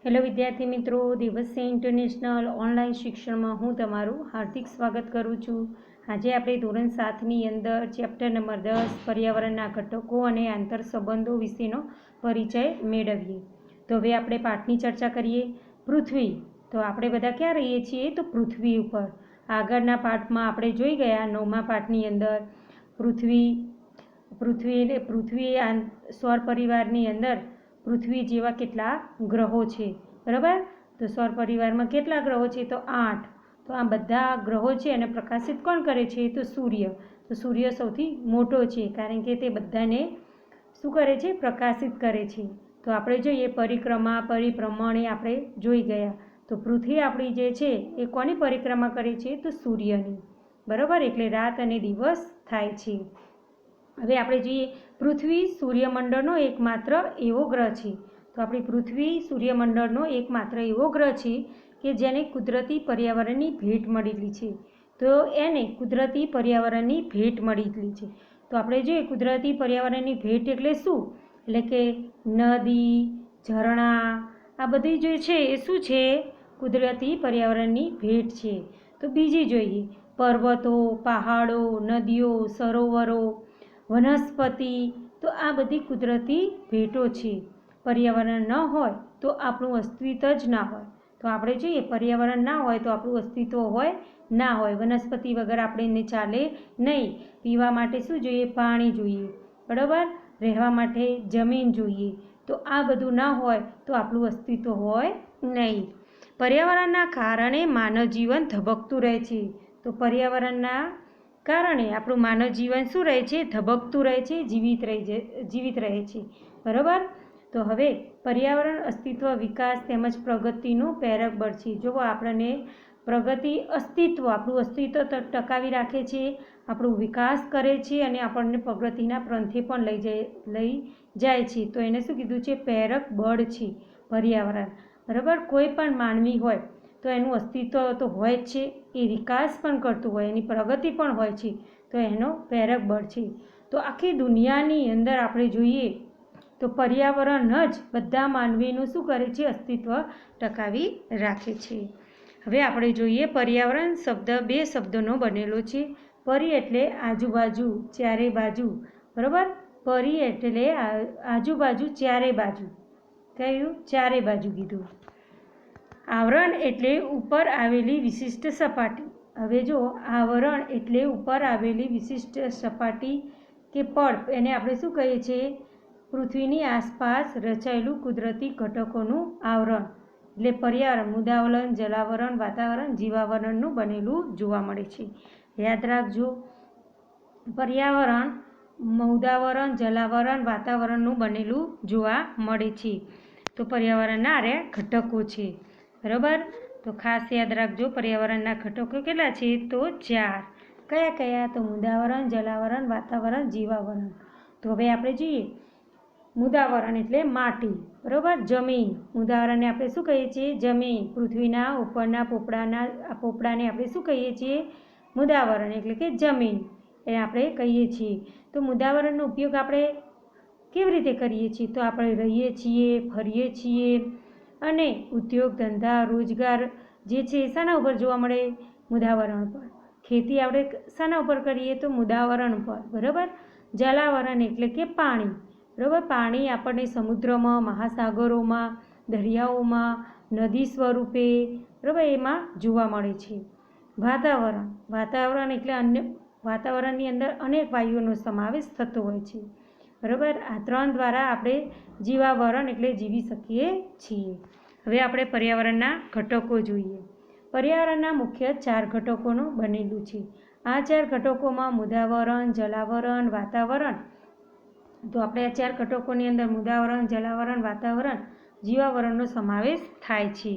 Hello વિદ્યાર્થી મિત્રો, દિવસે ઇન્ટરનેશનલ ઓનલાઈન શિક્ષણમાં હું તમારું હાર્દિક સ્વાગત કરું છું। આજે આપણે ધોરણ 7ની અંદર ચેપ્ટર નંબર 10 પર્યાવરણના ઘટકો અને આંતર સંબંધો વિશેનો પરિચય મેળવીએ। તો હવે આપણે પાઠની ચર્ચા કરીએ। પૃથ્વી, તો આપણે બધા ક્યાં રહીએ છીએ? તો પૃથ્વી ઉપર। આગળના પાઠમાં આપણે જોઈ ગયા 9મા પાઠની અંદર પૃથ્વી સૌર પરિવારની અંદર પૃથ્વી જેવા કેટલા ગ્રહો છે, બરાબર? તો સૌર પરિવારમાં કેટલા ગ્રહો છે? તો 8। તો આ બધા ગ્રહો છે અને પ્રકાશિત કોણ કરે છે? તો સૂર્ય। તો સૂર્ય સૌથી મોટો છે કારણ કે તે બધાને શું કરે છે? પ્રકાશિત કરે છે। તો આપણે જોઈએ પરિભ્રમણે આપણે જોઈ ગયા। તો પૃથ્વી આપણી જે છે એ કોની પરિક્રમા કરે છે? તો સૂર્યની, બરાબર? એટલે રાત અને દિવસ થાય છે। હવે આપણે જોઈએ પૃથ્વી સૂર્યમંડળનો એકમાત્ર એવો ગ્રહ છે। તો આપણી પૃથ્વી સૂર્યમંડળનો એકમાત્ર એવો ગ્રહ છે કે જેને કુદરતી પર્યાવરણની ભેટ મળેલી છે। તો એને કુદરતી પર્યાવરણની ભેટ મળેલી છે। તો આપણે જોઈએ કુદરતી પર્યાવરણની ભેટ એટલે શું? એટલે કે નદી, ઝરણા, આ બધી જે છે એ શું છે? કુદરતી પર્યાવરણની ભેટ છે। તો બીજી જોઈએ પર્વતો, પહાડો, નદીઓ, સરોવરો, વનસ્પતિ, તો આ બધી કુદરતી ભેટો છે। પર્યાવરણ ન હોય તો આપણું અસ્તિત્વ જ ના હોય। તો આપણે જોઈએ પર્યાવરણ ના હોય તો આપણું અસ્તિત્વ હોય ના હોય। વનસ્પતિ વગર આપણે ચાલે નહીં। પીવા માટે શું જોઈએ? પાણી જોઈએ, બરાબર? રહેવા માટે જમીન જોઈએ। તો આ બધું ના હોય તો આપણું અસ્તિત્વ હોય નહીં। પર્યાવરણના કારણે માનવ જીવન ધબકતું રહે છે। તો પર્યાવરણના કારણે આપણું માનવ જીવન શું રહે છે? ધબકતું રહે છે, જીવિત રહે છે, બરાબર? તો હવે પર્યાવરણ અસ્તિત્વ, વિકાસ તેમજ પ્રગતિનું પ્રેરક બળ છે। જો આપણને આપણું અસ્તિત્વ ટકાવી રાખે છે, આપણો વિકાસ કરે છે અને આપણને પ્રગતિના પંથે પણ લઈ જાય છે। તો એને શું કીધું છે? પ્રેરક બળ છે પર્યાવરણ, બરાબર? કોઈ પણ માનવી હોય તો એનું અસ્તિત્વ તો હોય જ છે, એ વિકાસ પણ કરતું હોય, એની પ્રગતિ પણ હોય છે, તો એનો પ્રેરક બળ છે। તો આખી દુનિયાની અંદર આપણે જોઈએ તો પર્યાવરણ જ બધા માનવીનું શું કરે છે? અસ્તિત્વ ટકાવી રાખે છે। હવે આપણે જોઈએ પર્યાવરણ શબ્દ 2 શબ્દોનો બનેલો છે। પરી એટલે આજુબાજુ, ચારે બાજુ, બરાબર? પરી એટલે આજુબાજુ, ચારે બાજુ, કયું? ચારે બાજુ કીધું। આવરણ એટલે ઉપર આવેલી વિશિષ્ટ સપાટી। હવે જો આવરણ એટલે ઉપર આવેલી વિશિષ્ટ સપાટી કે પડ, એને આપણે શું કહીએ છીએ? પૃથ્વીની આસપાસ રચાયેલું કુદરતી ઘટકોનું આવરણ એટલે પર્યાવરણ મુદાવરણ, જલાવરણ, વાતાવરણ, જીવાવરણનું બનેલું જોવા મળે છે। યાદ રાખજો, પર્યાવરણ મુદાવરણ, જલાવરણ, વાતાવરણનું બનેલું જોવા મળે છે। તો પર્યાવરણના આ ઘટકો છે, બરાબર? તો ખાસ યાદ રાખજો પર્યાવરણના ઘટકો કેટલા છે? તો 4। કયા કયા? તો મુદાવરણ, જલાવરણ, વાતાવરણ, જીવાવરણ। તો હવે આપણે જોઈએ મુદાવરણ એટલે માટી, બરાબર? જમીન। મુદાવરણને આપણે શું કહીએ છીએ? જમીન। પૃથ્વીના ઉપરના પોપડાને આપણે શું કહીએ છીએ? મુદાવરણ એટલે કે જમીન એ આપણે કહીએ છીએ। તો મુદાવરણનો ઉપયોગ આપણે કેવી રીતે કરીએ છીએ? તો આપણે રહીએ છીએ, ફરીએ છીએ અને ઉદ્યોગ, ધંધા, રોજગાર જે છે એ શાના ઉપર જોવા મળે? મુદાવરણ પર। ખેતી આપણે શાના ઉપર કરીએ? તો મુદાવરણ પર, બરાબર? જલાવરણ એટલે કે પાણી, બરાબર? પાણી આપણને સમુદ્રમાં, મહાસાગરોમાં, દરિયાઓમાં, નદી સ્વરૂપે, બરાબર, એમાં જોવા મળે છે। વાતાવરણ એટલે વાતાવરણની અંદર અનેક વાયુઓનો સમાવેશ થતો હોય છે, બરાબર? આ 3 દ્વારા આપણે જીવાવરણ એટલે જીવી શકીએ છીએ। હવે આપણે પર્યાવરણના ઘટકો જોઈએ। પર્યાવરણના મુખ્ય 4 ઘટકોનું બનેલું છે। આ 4 ઘટકોમાં મુદાવરણ, જલાવરણ, વાતાવરણ, તો આપણે આ 4 ઘટકોની અંદર મુદાવરણ, જલાવરણ, વાતાવરણ, જીવાવરણનો સમાવેશ થાય છે।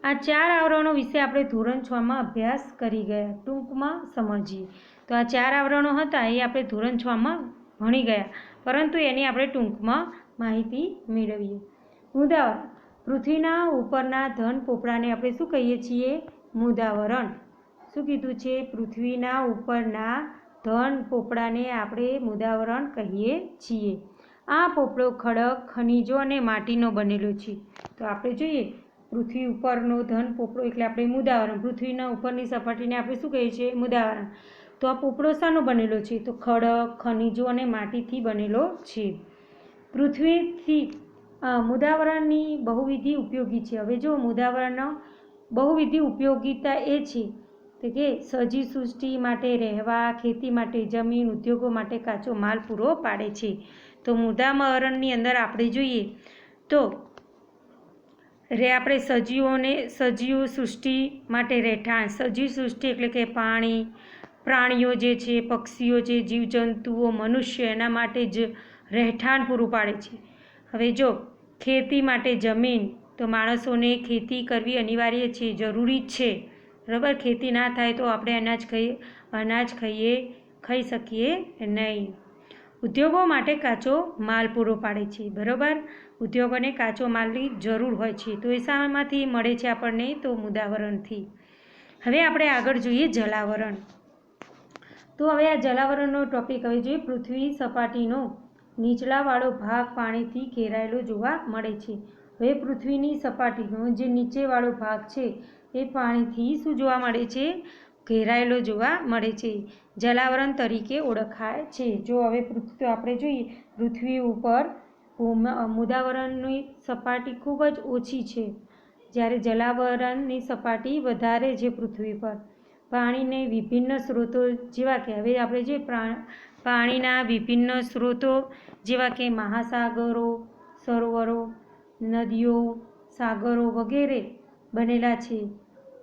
આ 4 આવરણો વિશે આપણે ધોરણ 6માં અભ્યાસ કરી ગયા। ટૂંકમાં સમજીએ તો આ 4 આવરણો હતા એ આપણે ધોરણ 6માં ભણી ગયા, પરંતુ એની આપણે ટૂંકમાં માહિતી મેળવીએ। મુદાવરણ, પૃથ્વીના ઉપરના ઘન પોપડાને આપણે શું કહીએ છીએ? મુદાવરણ। શું કીધું છે? પૃથ્વીના ઉપરના ઘન પોપડાને આપણે મુદાવરણ કહીએ છીએ। આ પોપડો ખડક, ખનિજો અને માટીનો બનેલો છે. તો આપણે જોઈએ પૃથ્વી ઉપરનો ધન પોપડો એટલે આપણે મુદાવરણ, પૃથ્વીના ઉપરની સપાટીને આપણે શું કહીએ છીએ? મુદાવરણ. તો આ પોપડો શાનો બનેલો છે? તો ખડક, ખનિજો અને માટીથી બનેલો છે. પૃથ્વીથી મુદાવરણની બહુવિધ ઉપયોગી છે. હવે જો મુદાવરણનો બહુવિધ ઉપયોગિતા એ છે કે સજીવ સૃષ્ટિ માટે રહેવા, ખેતી માટે જમીન, ઉદ્યોગો માટે કાચો માલ પૂરો પાડે છે. તો મુદાવરણની અંદર આપણે જોઈએ તો આપણે સજીવ સૃષ્ટિ માટે રહેઠાણ, સજીવ સૃષ્ટિ એટલે કે પાણી, પ્રાણીઓ જે છે, પક્ષીઓ છે, જીવજંતુઓ, મનુષ્ય એના માટે જ રહેઠાણ પૂરું પાડે છે. હવે જો ખેતી માટે જમીન, તો માણસોને ખેતી કરવી અનિવાર્ય છે, જરૂરી છે. બરાબર, ખેતી ના થાય તો આપણે અનાજ ખાઈ શકીએ નહીં. ઉદ્યોગો માટે કાચો માલ પૂરો પાડે છે. બરાબર, ઉદ્યોગોને કાચો માલની જરૂર હોય છે. તો એ શામાંથી મળે છે આપણને? તો મુદાવરણથી. હવે આપણે આગળ જોઈએ જલાવરણ. તો હવે આ જલાવરણનો ટોપિક હવે જોઈએ. પૃથ્વી સપાટીનો નીચલાવાળો ભાગ પાણીથી ઘેરાયેલો જોવા મળે છે. હવે પૃથ્વીની સપાટીનો જે નીચેવાળો ભાગ છે એ પાણીથી શું જોવા મળે છે? ઘેરાયેલો જોવા મળે છે. જલાવરણ તરીકે ઓળખાય છે. જો હવે આપણે જોઈએ પૃથ્વી ઉપર મુદાવરણની સપાટી ખૂબ જ ઓછી છે, જ્યારે જલાવરણની સપાટી વધારે છે પૃથ્વી પર. પાણીને વિભિન્ન સ્ત્રોતો જેવા કે હવે આપણે જે પાણીના વિભિન્ન સ્ત્રોતો જેવા કે મહાસાગરો, સરોવરો, નદીઓ, સાગરો વગેરે બનેલા છે.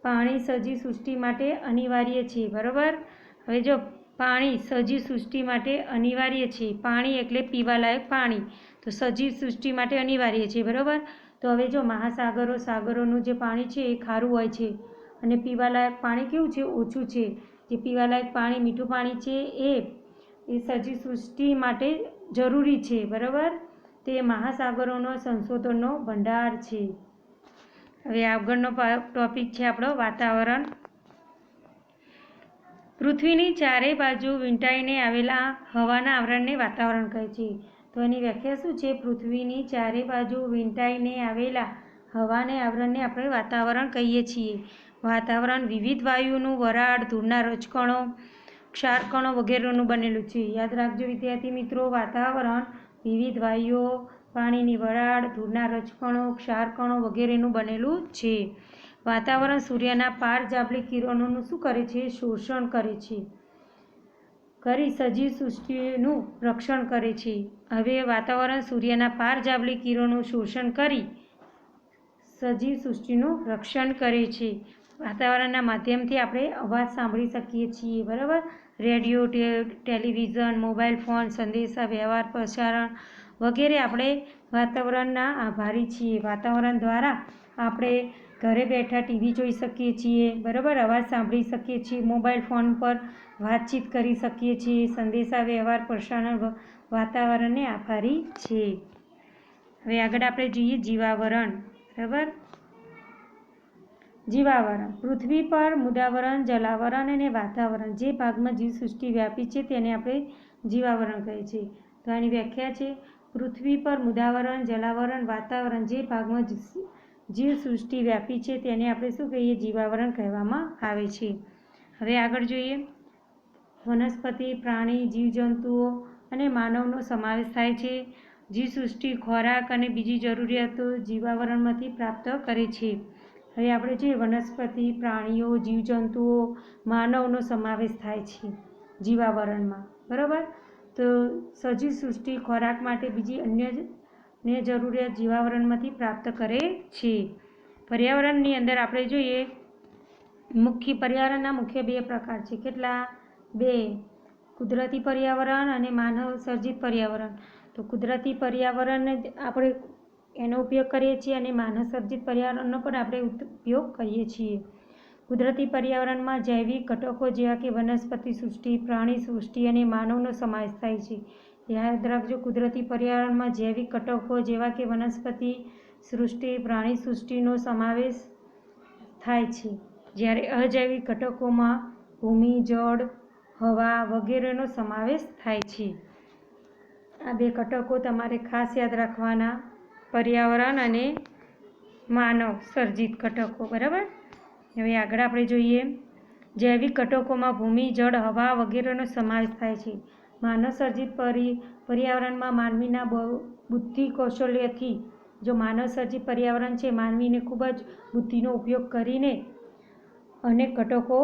પાણી સજીવ સૃષ્ટિ માટે અનિવાર્ય છે. બરાબર, હવે જો પાણી સજીવ સૃષ્ટિ માટે અનિવાર્ય છે. પાણી એટલે પીવાલાયક પાણી, તો સજીવ સૃષ્ટિ માટે અનિવાર્ય છે. બરાબર, તો હવે જો મહાસાગરો, સાગરોનું જે પાણી છે એ ખારું હોય છે અને પીવાલાયક પાણી કેવું છે? ઓછું છે. જે પીવાલાયક પાણી, મીઠું પાણી છે એ સજીવ સૃષ્ટિ માટે જરૂરી છે. બરાબર, તે મહાસાગરોનો સંશોધનનો ભંડાર છે. હવે આગળનો ટોપિક છે આપણો વાતાવરણ. પૃથ્વીની ચારે બાજુ વીંટાઈને આવેલા હવાના આવરણને વાતાવરણ કહે છે. તો એની વ્યાખ્યા શું છે? પૃથ્વીની ચારે બાજુ વીંટાઈને આવેલા હવાને આવરણને આપણે વાતાવરણ કહીએ છીએ. વાતાવરણ વિવિધ વાયુનું વરાળ, ધૂળના રજકણો, ક્ષારકણો વગેરેનું બનેલું છે. યાદ રાખજો વિદ્યાર્થી મિત્રો, વાતાવરણ વિવિધ વાયુઓ, પાણીની વરાળ, ધૂળના રજકણો, ક્ષારકણો વગેરેનું બનેલું છે. વાતાવરણ સૂર્યના પારજાબલી કિરણોનું શું કરે છે? શોષણ કરે છે. સજીવ સૃષ્ટિનું રક્ષણ કરે છે. હવે વાતાવરણ સૂર્યના પારજાબલી કિરણોનું શોષણ કરી સજીવ સૃષ્ટિનું રક્ષણ કરે છે. વાતાવરણના માધ્યમથી આપણે અવાજ સાંભળી શકીએ છીએ. બરાબર, રેડિયો, ટેલિવિઝન, મોબાઈલ ફોન, સંદેશા વ્યવહાર, પ્રસારણ વગેરે આપણે વાતાવરણના આભારી છીએ. વાતાવરણ દ્વારા આપણે ઘરે બેઠા ટીવી જોઈ શકીએ છીએ. બરાબર, અવાજ સાંભળી શકીએ છીએ, મોબાઈલ ફોન પર વાતચીત કરી શકીએ છીએ. સંદેશા વ્યવહાર, પ્રસારણ વાતાવરણને આભારી છે. હવે આગળ આપણે જોઈએ જીવાવરણ. બરાબર, જીવાવરણ. પૃથ્વી પર મુદાવરણ, જલાવરણ અને વાતાવરણ જે ભાગમાં જીવસૃષ્ટિ વ્યાપી છે તેને આપણે જીવાવરણ કહે છે. તો આની વ્યાખ્યા છે પૃથ્વી પર મુદાવરણ, જલાવરણ, વાતાવરણ જે ભાગમાં જીવસૃષ્ટિ વ્યાપી છે તેને આપણે શું કહીએ? જીવાવરણ કહેવામાં આવે છે. હવે આગળ જોઈએ વનસ્પતિ, પ્રાણી, જીવજંતુઓ અને માનવનો સમાવેશ થાય છે. જીવસૃષ્ટિ ખોરાક અને બીજી જરૂરિયાતો જીવાવરણમાંથી પ્રાપ્ત કરે છે. હવે આપણે જોઈએ વનસ્પતિ, પ્રાણીઓ, જીવજંતુઓ, માનવનો સમાવેશ થાય છે જીવાવરણમાં. બરાબર, તો સજીવ સૃષ્ટિ ખોરાક માટે બીજી અન્ય જરૂરિયાત જીવાવરણમાંથી પ્રાપ્ત કરે છે. પર્યાવરણની અંદર આપણે જોઈએ પર્યાવરણના મુખ્ય બે પ્રકાર છે. કેટલા? બે. કુદરતી પર્યાવરણ અને માનવ સર્જિત પર્યાવરણ. તો કુદરતી પર્યાવરણ આપણે એનો ઉપયોગ કરીએ છીએ અને માનવ સર્જિત પર્યાવરણનો પણ આપણે ઉપયોગ કરીએ છીએ. કુદરતી પર્યાવરણમાં જૈવિક ઘટકો જેવા કે વનસ્પતિ સૃષ્ટિ, પ્રાણી સૃષ્ટિ અને માનવનો સમાવેશ થાય છે. યાદ રાખજો, કુદરતી પર્યાવરણમાં જૈવિક ઘટકો જેવા કે વનસ્પતિ સૃષ્ટિ, પ્રાણી સૃષ્ટિનો સમાવેશ થાય છે, જ્યારે અજૈવિક ઘટકોમાં ભૂમિ, જળ, હવા વગેરેનો સમાવેશ થાય છે. આ બે ઘટકો તમારે ખાસ યાદ રાખવાના, પર્યાવરણ અને માનવ સર્જિત ઘટકો. બરાબર. હવે આગળ આપણે જોઈએ, જૈવિક ઘટકોમાં ભૂમિ, જળ, હવા વગેરેનો સમાવેશ થાય છે. માનવ સર્જિત પર્યાવરણમાં માનવીના બુદ્ધિ કૌશલ્યથી, જો માનવ સર્જિત પર્યાવરણ છે, માનવીને ખૂબ જ બુદ્ધિનો ઉપયોગ કરીને અનેક ઘટકો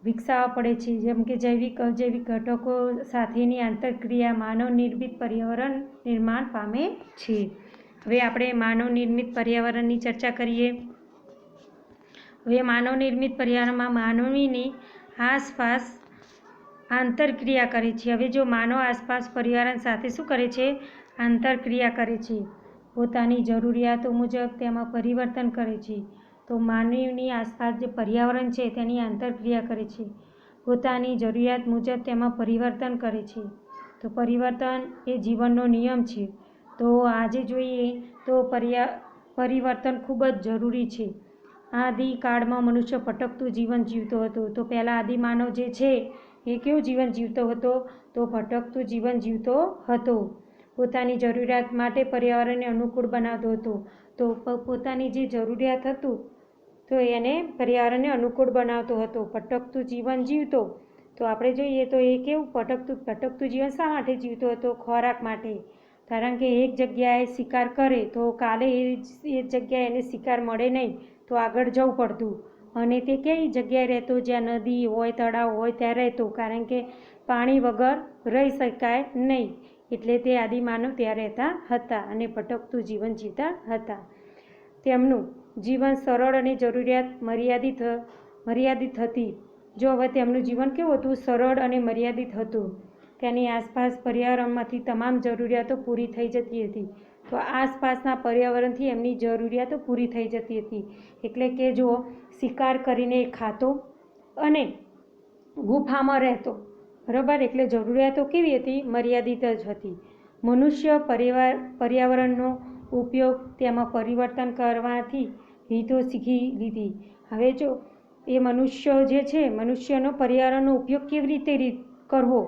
વિકસાવવા પડે છે. જેમ કે જૈવિક અજૈવિક ઘટકો સાથેની આંતરક્રિયા માનવ નિર્મિત પર્યાવરણ નિર્માણ પામે છે. હવે આપણે માનવ નિર્મિત પર્યાવરણની ચર્ચા કરીએ. હવે માનવ નિર્મિત પર્યાવરણમાં માનવીની આસપાસ આંતરક્રિયા કરે છે. હવે જો માનવ આસપાસ પર્યાવરણ સાથે શું કરે છે? આંતરક્રિયા કરે છે. પોતાની જરૂરિયાતો મુજબ તેમાં પરિવર્તન કરે છે. તો માનવીની આસપાસ જે પર્યાવરણ છે તેની આંતરક્રિયા કરે છે, પોતાની જરૂરિયાત મુજબ તેમાં પરિવર્તન કરે છે. તો પરિવર્તન એ જીવનનો નિયમ છે. તો આજે જોઈએ તો પરિવર્તન ખૂબ જ જરૂરી છે. આદિકાળમાં મનુષ્ય ભટકતું જીવન જીવતો હતો. તો પહેલાં આદિમાનવ જે છે એ કેવું જીવન જીવતો હતો? તો ભટકતું જીવન જીવતો હતો. પોતાની જરૂરિયાત માટે પર્યાવરણને અનુકૂળ બનાવતો હતો. તો પોતાની જે જરૂરિયાત હતું તો એને પર્યાવરણને અનુકૂળ બનાવતો હતો, ભટકતું જીવન જીવતો. તો આપણે જોઈએ તો એ કેવું ભટકતું જીવન શા માટે જીવતો હતો? ખોરાક માટે. કારણ કે એક જગ્યાએ શિકાર કરે તો કાલે એ જગ્યાએ એને શિકાર મળે નહીં તો આગળ જવું પડતું. અને તે કઈ જગ્યાએ રહેતો? જ્યાં નદી હોય, તળાવ હોય ત્યાં રહેતો. કારણ કે પાણી વગર રહી શકાય નહીં. એટલે તે આદિમાનવ ત્યાં રહેતા હતા અને ભટકતું જીવન જીવતા હતા. તેમનું જીવન સરળ અને જરૂરિયાત મર્યાદિત હતી. જો હવે તેમનું જીવન કેવું હતું? સરળ અને મર્યાદિત હતું. તેની આસપાસ પર્યાવરણમાંથી તમામ જરૂરિયાતો પૂરી થઈ જતી હતી. તો આસપાસના પર્યાવરણથી એમની જરૂરિયાતો પૂરી થઈ જતી હતી. એટલે કે જો શિકાર કરીને ખાતો અને ગુફામાં રહેતો. બરાબર. એટલે જરૂરિયાતો કેવી હતી? મર્યાદિત જ હતી. મનુષ્ય પર્યાવરણનો ઉપયોગ તેમાં પરિવર્તન કરવાથી રીતો શીખી લીધી. હવે જો એ મનુષ્યનો પર્યાવરણનો ઉપયોગ કેવી રીતે કરવો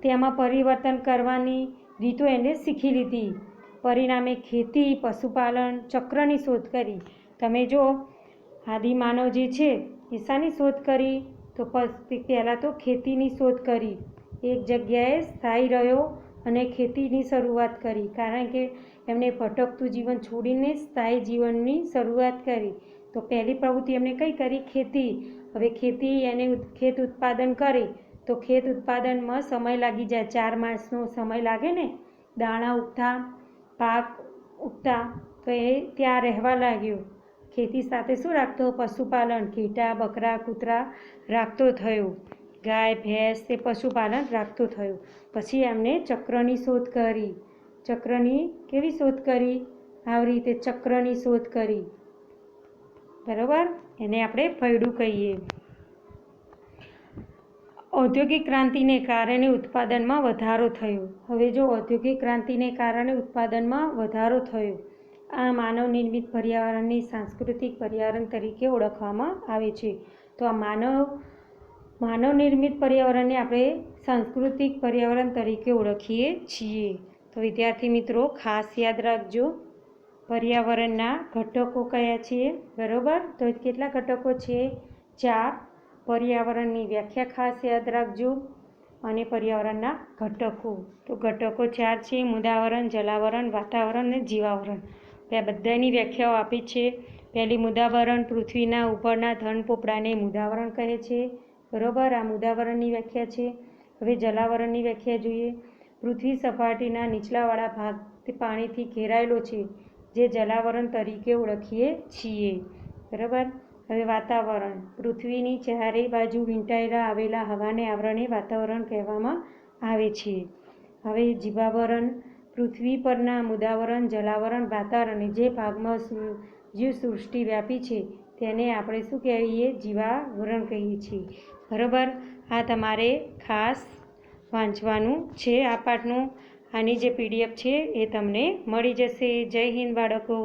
તેમાં પરિવર્તન કરવાની રીતો એને શીખી લીધી. પરિણામે ખેતી, પશુપાલન ચક્રની શોધ કરી. તમે જો આદિમાનવ જે છે એ શાની શોધ કરી? તો પહેલાં તો ખેતીની શોધ કરી. એક જગ્યાએ સ્થાયી રહ્યો અને ખેતીની શરૂઆત કરી. કારણ કે એમણે ભટકતું જીવન છોડીને સ્થાયી જીવનની શરૂઆત કરી. તો પહેલી પ્રવૃત્તિ એમણે કઈ કરી? ખેતી. હવે ખેત ઉત્પાદન કરે તો ખેત ઉત્પાદનમાં સમય લાગી જાય. 4 માસનો સમય લાગે ને દાણા ઉગતા, પાક ઉગતા. તો એ ત્યાં રહેવા લાગ્યો. ખેતી સાથે શું રાખતો? પશુપાલન, ઘેટાં, બકરા, કૂતરા રાખતો થયો. ગાય, ભેંસ તે પશુપાલન રાખતો થયો. પછી એમણે ચક્રની શોધ કરી. ચક્રની કેવી શોધ કરી? આવી રીતે ચક્રની શોધ કરી. બરાબર. એને આપણે ફયડું કહીએ. ઔદ્યોગિક ક્રાંતિને કારણે ઉત્પાદનમાં વધારો થયો. હવે જો ઔદ્યોગિક ક્રાંતિને કારણે ઉત્પાદનમાં વધારો થયો. આ માનવ નિર્મિત પર્યાવરણને સાંસ્કૃતિક પર્યાવરણ તરીકે ઓળખવામાં આવે છે. તો આ માનવ નિર્મિત પર્યાવરણને આપણે સાંસ્કૃતિક પર્યાવરણ તરીકે ઓળખીએ છીએ. તો વિદ્યાર્થી મિત્રો ખાસ યાદ રાખજો, પર્યાવરણના ઘટકો કયા છે? બરાબર. તો કેટલા ઘટકો છે? 4. પર્યાવરણની વ્યાખ્યા ખાસ યાદ રાખજો અને પર્યાવરણના ઘટકો. તો ઘટકો 4 છે: મુદાવરણ, જલાવરણ, વાતાવરણ અને જીવાવરણ. આ બધાની વ્યાખ્યાઓ આપી છે. પહેલી મુદાવરણ, પૃથ્વીના ઉપરના ઘન પોપડાને મુદાવરણ કહે છે. બરાબર. આ મુદાવરણની વ્યાખ્યા છે. હવે જલાવરણની વ્યાખ્યા જોઈએ. પૃથ્વી સપાટીના નીચલાવાળા ભાગ તે પાણીથી ઘેરાયેલો છે, જે જલાવરણ તરીકે ઓળખીએ છીએ. બરાબર. હવે વાતાવરણ, પૃથ્વીની ચારે બાજુ વીંટાયેલા આવેલા હવાને આવરણને વાતાવરણ કહેવામાં આવે છે. હવે જીવાવરણ, પૃથ્વી પરના મુદાવરણ, જલાવરણ, વાતાવરણ જે ભાગમાં જીવસૃષ્ટિ વ્યાપી છે તેને આપણે શું કહીએ? જીવાવરણ કહીએ છીએ. બરાબર. આ તમારે ખાસ વાંચવાનું છે આ પાઠનું. આની જે PDF છે એ તમને મળી જશે. જય હિન્દ બાળકો.